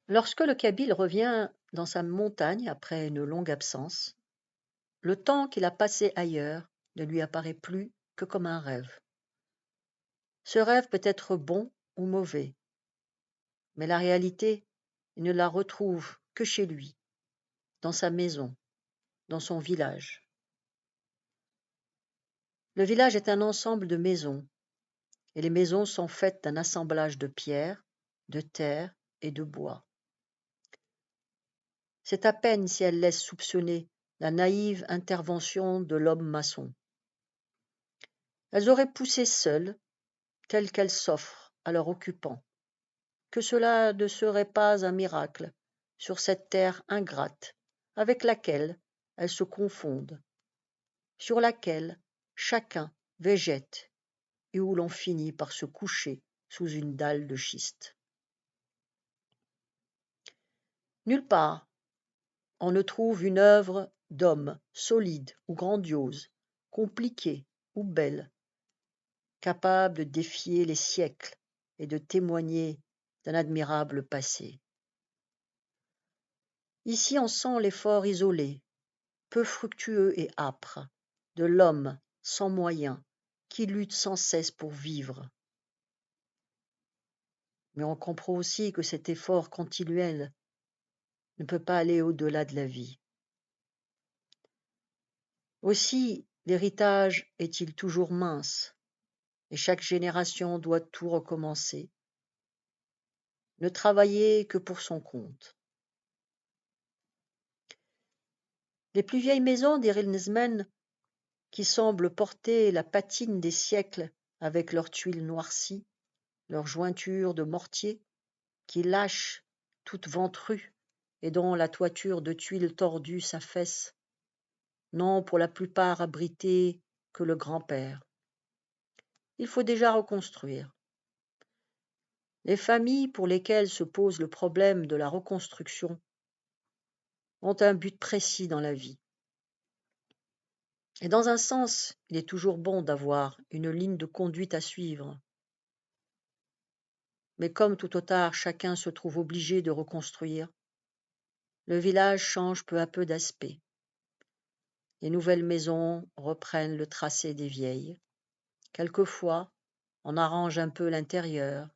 Lorsque le Kabyle revient dans sa montagne après une longue absence, le temps qu'il a passé ailleurs ne lui apparaît plus que comme un rêve. Ce rêve peut être bon ou mauvais, mais la réalité, il ne la retrouve que chez lui, dans sa maison, dans son village. Le village est un ensemble de maisons, et les maisons sont faites d'un assemblage de pierres, de terre et de bois. C'est à peine si elles laissent soupçonner la naïve intervention de l'homme maçon. Elles auraient poussé seules, telles qu'elles s'offrent à leurs occupants, que cela ne serait pas un miracle sur cette terre ingrate avec laquelle elles se confondent, sur laquelle chacun végète et où l'on finit par se coucher sous une dalle de schiste. Nulle part on ne trouve une œuvre d'homme solide ou grandiose, compliquée ou belle, capable de défier les siècles et de témoigner d'un admirable passé. Ici on sent l'effort isolé, peu fructueux et âpre, de l'homme sans moyens, qui lutte sans cesse pour vivre. Mais on comprend aussi que cet effort continuel ne peut pas aller au-delà de la vie. Aussi, l'héritage est-il toujours mince, et chaque génération doit tout recommencer, ne travailler que pour son compte. Les plus vieilles maisons d'Ir el-Nezmen, qui semblent porter la patine des siècles avec leurs tuiles noircies, leurs jointures de mortier, qui lâchent toutes ventrues et dont la toiture de tuiles tordues s'affaisse, n'ont pour la plupart abrité que le grand-père. Il faut déjà reconstruire. Les familles pour lesquelles se pose le problème de la reconstruction ont un but précis dans la vie. Et dans un sens, il est toujours bon d'avoir une ligne de conduite à suivre. Mais comme tout au tard chacun se trouve obligé de reconstruire, le village change peu à peu d'aspect. Les nouvelles maisons reprennent le tracé des vieilles. Quelquefois, on arrange un peu l'intérieur.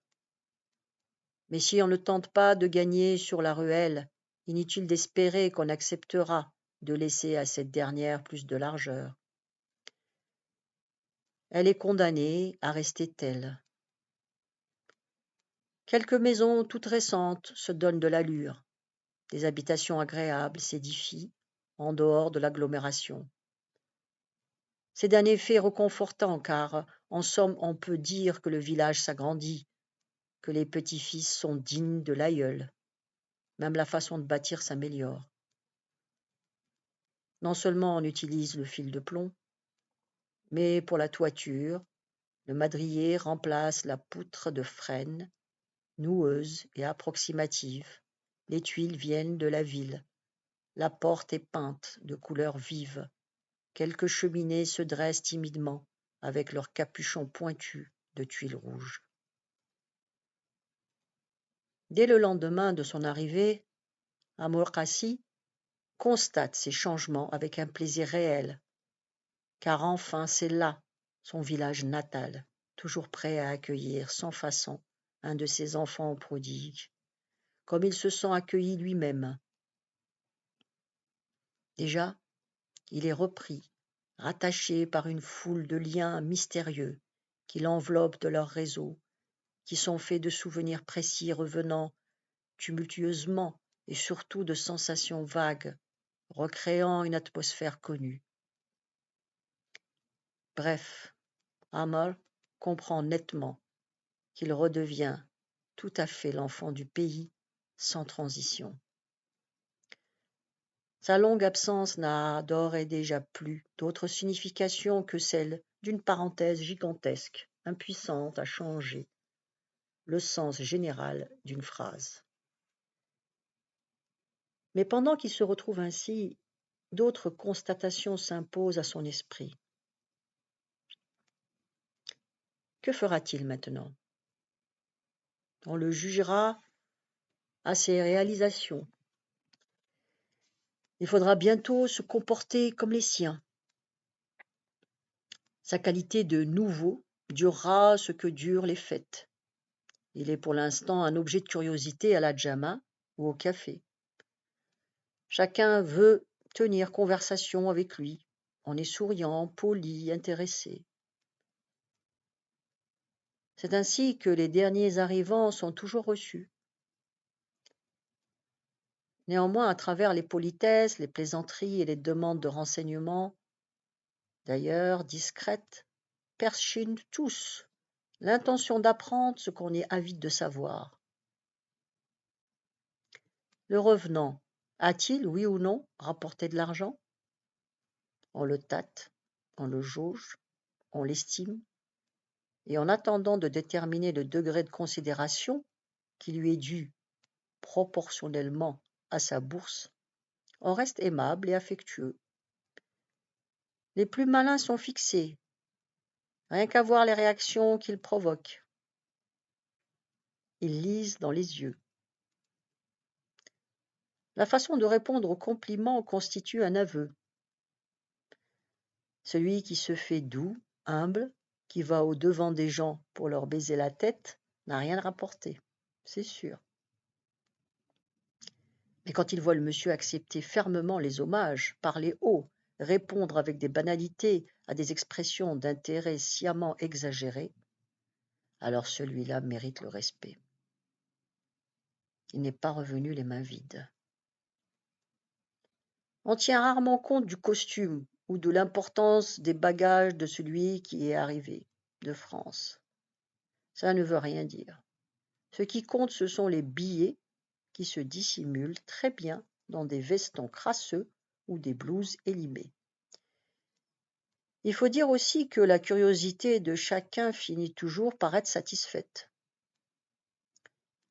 Mais si on ne tente pas de gagner sur la ruelle, inutile d'espérer qu'on acceptera de laisser à cette dernière plus de largeur. Elle est condamnée à rester telle. Quelques maisons toutes récentes se donnent de l'allure. Des habitations agréables s'édifient en dehors de l'agglomération. C'est d'un effet réconfortant car, en somme, on peut dire que le village s'agrandit, que les petits-fils sont dignes de l'aïeul. Même la façon de bâtir s'améliore. Non seulement on utilise le fil de plomb, mais pour la toiture, le madrier remplace la poutre de frêne, noueuse et approximative. Les tuiles viennent de la ville. La porte est peinte de couleurs vives. Quelques cheminées se dressent timidement avec leurs capuchons pointus de tuiles rouges. Dès le lendemain de son arrivée, Amor Qassi constate ces changements avec un plaisir réel, car enfin c'est là son village natal, toujours prêt à accueillir sans façon un de ses enfants prodiges, comme il se sent accueilli lui-même. Déjà, il est repris, rattaché par une foule de liens mystérieux qui l'enveloppent de leur réseau, qui sont faits de souvenirs précis revenant tumultueusement et surtout de sensations vagues, recréant une atmosphère connue. Bref, Amar comprend nettement qu'il redevient tout à fait l'enfant du pays, sans transition. Sa longue absence n'a d'ores et déjà plus d'autre signification que celle d'une parenthèse gigantesque, impuissante à changer le sens général d'une phrase. Mais pendant qu'il se retrouve ainsi, d'autres constatations s'imposent à son esprit. Que fera-t-il maintenant? On le jugera à ses réalisations. Il faudra bientôt se comporter comme les siens. Sa qualité de nouveau durera ce que durent les fêtes. Il est pour l'instant un objet de curiosité à la Jama ou au café. Chacun veut tenir conversation avec lui. On est souriant, poli, intéressé. C'est ainsi que les derniers arrivants sont toujours reçus. Néanmoins, à travers les politesses, les plaisanteries et les demandes de renseignements, d'ailleurs discrètes, perchinent tous l'intention d'apprendre ce qu'on est avide de savoir. Le revenant a-t-il, oui ou non, rapporté de l'argent? On le tâte, on le jauge, on l'estime, et en attendant de déterminer le degré de considération qui lui est dû proportionnellement à sa bourse, on reste aimable et affectueux. Les plus malins sont fixés, rien qu'à voir les réactions qu'ils provoquent. Ils lisent dans les yeux. La façon de répondre aux compliments constitue un aveu. Celui qui se fait doux, humble, qui va au-devant des gens pour leur baiser la tête, n'a rien rapporté, c'est sûr. Mais quand il voit le monsieur accepter fermement les hommages, parler haut, répondre avec des banalités à des expressions d'intérêt sciemment exagérées, alors celui-là mérite le respect. Il n'est pas revenu les mains vides. On tient rarement compte du costume ou de l'importance des bagages de celui qui est arrivé de France. Ça ne veut rien dire. Ce qui compte, ce sont les billets qui se dissimulent très bien dans des vestons crasseux ou des blouses élimées. Il faut dire aussi que la curiosité de chacun finit toujours par être satisfaite.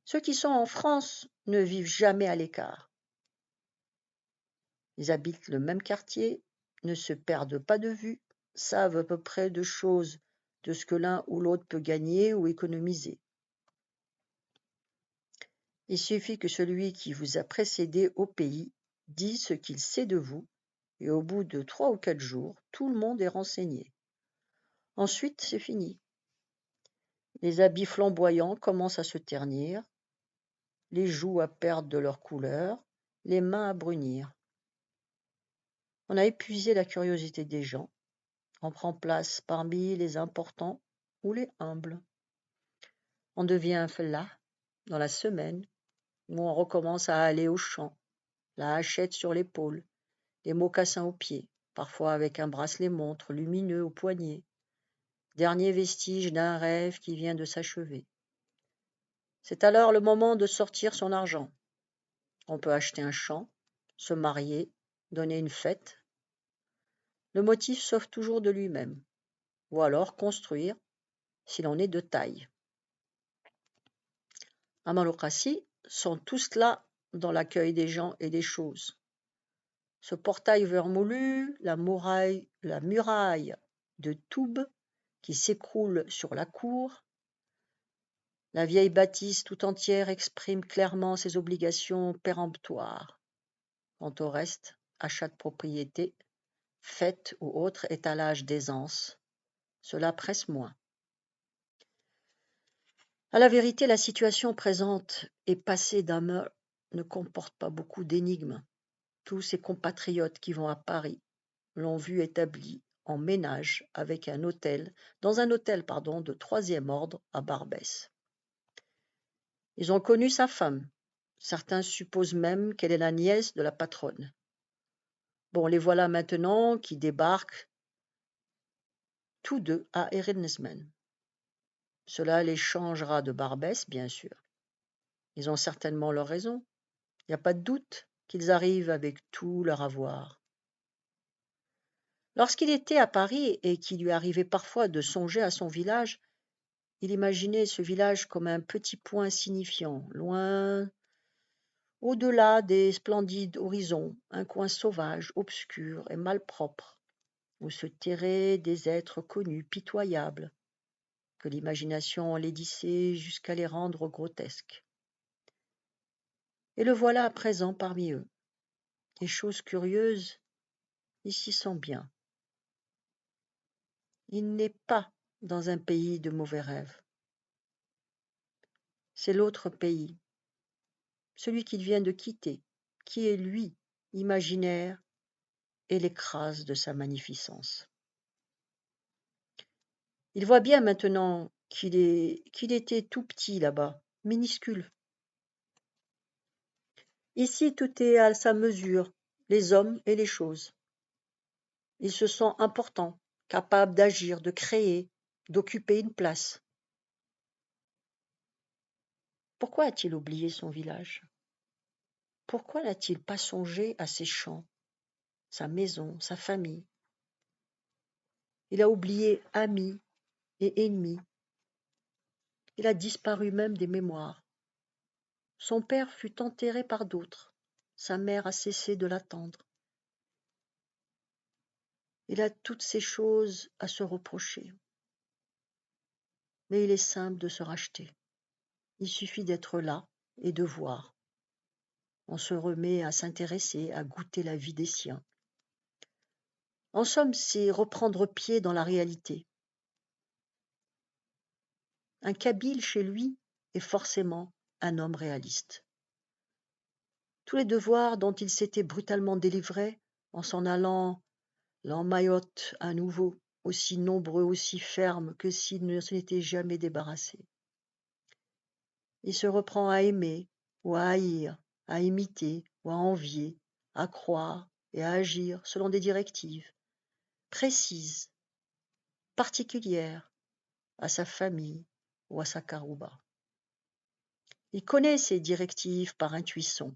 Ceux qui sont en France ne vivent jamais à l'écart. Ils habitent le même quartier, ne se perdent pas de vue, savent à peu près de choses de ce que l'un ou l'autre peut gagner ou économiser. Il suffit que celui qui vous a précédé au pays dise ce qu'il sait de vous, et au bout de 3 ou 4 jours, tout le monde est renseigné. Ensuite, c'est fini. Les habits flamboyants commencent à se ternir, les joues à perdre de leur couleur, les mains à brunir. On a épuisé la curiosité des gens. On prend place parmi les importants ou les humbles. On devient un fellah dans la semaine où on recommence à aller au champ, la hachette sur l'épaule, les mocassins aux pieds, parfois avec un bracelet-montre lumineux au poignet, dernier vestige d'un rêve qui vient de s'achever. C'est alors le moment de sortir son argent. On peut acheter un champ, se marier, donner une fête. Le motif sauve toujours de lui-même, ou alors construire, si l'on est de taille. À Malocratie sont tous là dans l'accueil des gens et des choses. Ce portail vermoulu, la muraille de Toub qui s'écroule sur la cour, la vieille bâtisse tout entière exprime clairement ses obligations péremptoires. Quant au reste, achat de propriété, fête ou autre étalage d'aisance, cela presse moins. À la vérité, la situation présente et passée d'Hammer ne comporte pas beaucoup d'énigmes. Tous ses compatriotes qui vont à Paris l'ont vu établi en ménage avec dans un hôtel de 3e ordre à Barbès. Ils ont connu sa femme. Certains supposent même qu'elle est la nièce de la patronne. Bon, les voilà maintenant qui débarquent tous deux à Erasmusman. Cela les changera de Barbès, bien sûr. Ils ont certainement leur raison. Il n'y a pas de doute qu'ils arrivent avec tout leur avoir. Lorsqu'il était à Paris et qu'il lui arrivait parfois de songer à son village, il imaginait ce village comme un petit point insignifiant, loin, au-delà des splendides horizons, un coin sauvage, obscur et malpropre, où se terraient des êtres connus, pitoyables, que l'imagination enlaidissait jusqu'à les rendre grotesques. Et le voilà à présent parmi eux. Et chose curieuse, il s'y sent bien. Il n'est pas dans un pays de mauvais rêves. C'est l'autre pays, celui qu'il vient de quitter, qui est lui, imaginaire, et l'écrase de sa magnificence. Il voit bien maintenant qu'il était tout petit là-bas, minuscule. Ici, tout est à sa mesure, les hommes et les choses. Il se sent important, capable d'agir, de créer, d'occuper une place. Pourquoi a-t-il oublié son village? Pourquoi n'a-t-il pas songé à ses champs, sa maison, sa famille? Il a oublié amis et ennemis. Il a disparu même des mémoires. Son père fut enterré par d'autres. Sa mère a cessé de l'attendre. Il a toutes ces choses à se reprocher. Mais il est simple de se racheter. Il suffit d'être là et de voir. On se remet à s'intéresser, à goûter la vie des siens. En somme, c'est reprendre pied dans la réalité. Un Kabyle chez lui est forcément un homme réaliste. Tous les devoirs dont il s'était brutalement délivré en s'en allant l'emmaillotent à nouveau, aussi nombreux, aussi fermes que s'il ne s'en était jamais débarrassé. Il se reprend à aimer ou à haïr, à imiter ou à envier, à croire et à agir selon des directives précises, particulières à sa famille ou à sa carouba. Il connaît ces directives par intuition,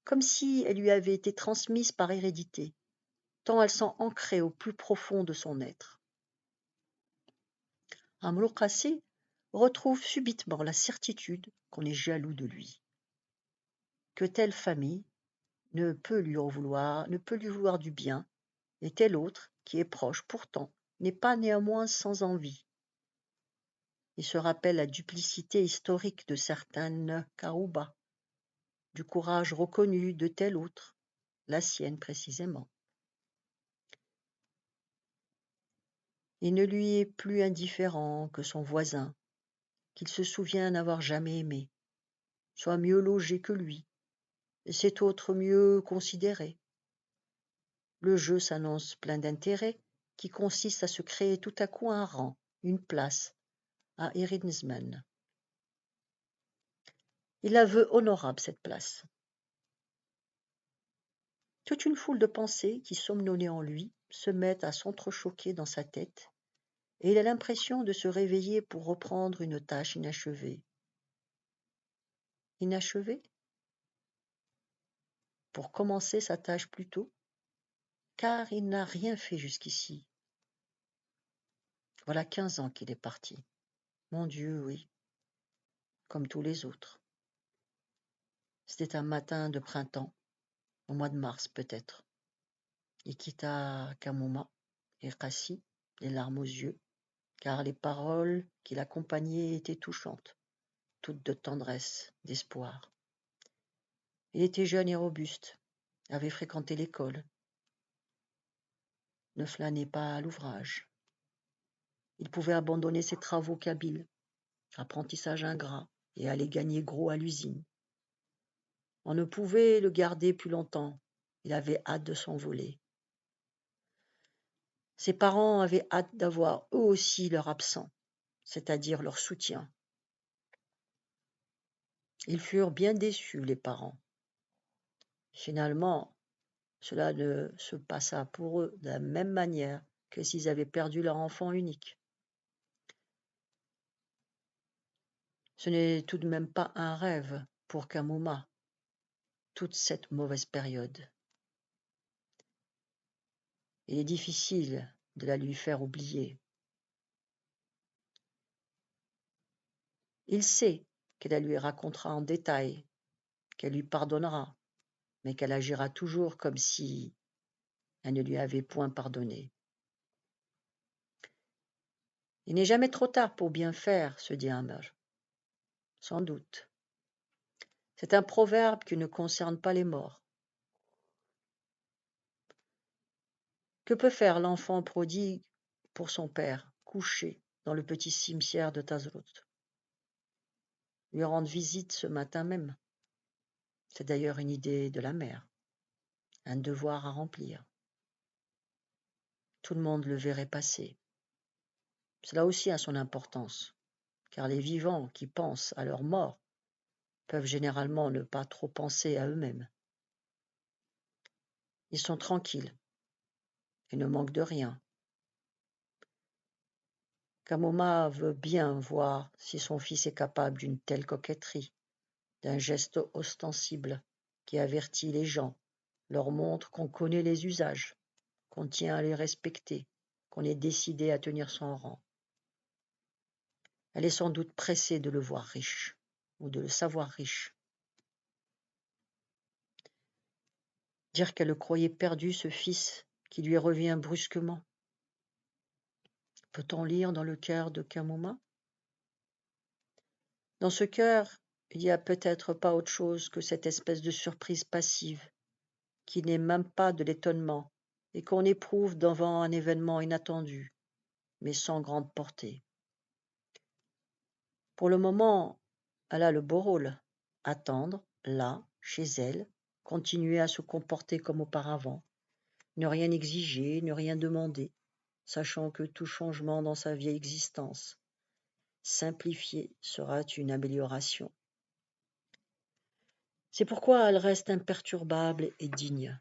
comme si elles lui avaient été transmises par hérédité, tant elles sont ancrées au plus profond de son être. Amro Qassé retrouve subitement la certitude qu'on est jaloux de lui, que telle famille ne peut lui vouloir du bien, et telle autre, qui est proche pourtant, n'est pas néanmoins sans envie. Il se rappelle la duplicité historique de certaines caroubas, du courage reconnu de telle autre, la sienne précisément. Il ne lui est plus indifférent que son voisin, qu'il se souvient n'avoir jamais aimé, soit mieux logé que lui, et cet autre mieux considéré. Le jeu s'annonce plein d'intérêt, qui consiste à se créer tout à coup un rang, une place, à Irismen. Il la veut honorable, cette place. Toute une foule de pensées qui somnolaient en lui se mettent à s'entrechoquer dans sa tête, et il a l'impression de se réveiller pour reprendre une tâche inachevée. Inachevée? Pour commencer sa tâche plus tôt, car il n'a rien fait jusqu'ici. Voilà 15 ans qu'il est parti. Mon Dieu, oui, comme tous les autres. C'était un matin de printemps, au mois de mars peut-être. Il quitta Kamuma et Kassi, les larmes aux yeux, car les paroles qui l'accompagnaient étaient touchantes, toutes de tendresse, d'espoir. Il était jeune et robuste, avait fréquenté l'école, ne flânait pas à l'ouvrage. Il pouvait abandonner ses travaux kabyles, apprentissage ingrat, et aller gagner gros à l'usine. On ne pouvait le garder plus longtemps, il avait hâte de s'envoler. Ses parents avaient hâte d'avoir eux aussi leur absent, c'est-à-dire leur soutien. Ils furent bien déçus, les parents. Finalement, cela ne se passa pour eux de la même manière que s'ils avaient perdu leur enfant unique. Ce n'est tout de même pas un rêve pour Kamuma, toute cette mauvaise période. Il est difficile de la lui faire oublier. Il sait qu'elle la lui racontera en détail, qu'elle lui pardonnera, mais qu'elle agira toujours comme si elle ne lui avait point pardonné. Il n'est jamais trop tard pour bien faire, se dit Hammer. Sans doute. C'est un proverbe qui ne concerne pas les morts. Que peut faire l'enfant prodigue pour son père, couché dans le petit cimetière de Tazrut? Lui rendre visite ce matin même. C'est d'ailleurs une idée de la mère, un devoir à remplir. Tout le monde le verrait passer. Cela aussi a son importance, car les vivants qui pensent à leur mort peuvent généralement ne pas trop penser à eux-mêmes. Ils sont tranquilles et ne manquent de rien. Kamoma veut bien voir si son fils est capable d'une telle coquetterie, d'un geste ostensible qui avertit les gens, leur montre qu'on connaît les usages, qu'on tient à les respecter, qu'on est décidé à tenir son rang. Elle est sans doute pressée de le voir riche, ou de le savoir riche. Dire qu'elle le croyait perdu, ce fils, qui lui revient brusquement. Peut-on lire dans le cœur de Kamoma? Dans ce cœur, il n'y a peut-être pas autre chose que cette espèce de surprise passive, qui n'est même pas de l'étonnement, et qu'on éprouve devant un événement inattendu, mais sans grande portée. Pour le moment, elle a le beau rôle, attendre, là, chez elle, continuer à se comporter comme auparavant, ne rien exiger, ne rien demander, sachant que tout changement dans sa vieille existence, simplifié, sera une amélioration. C'est pourquoi elle reste imperturbable et digne.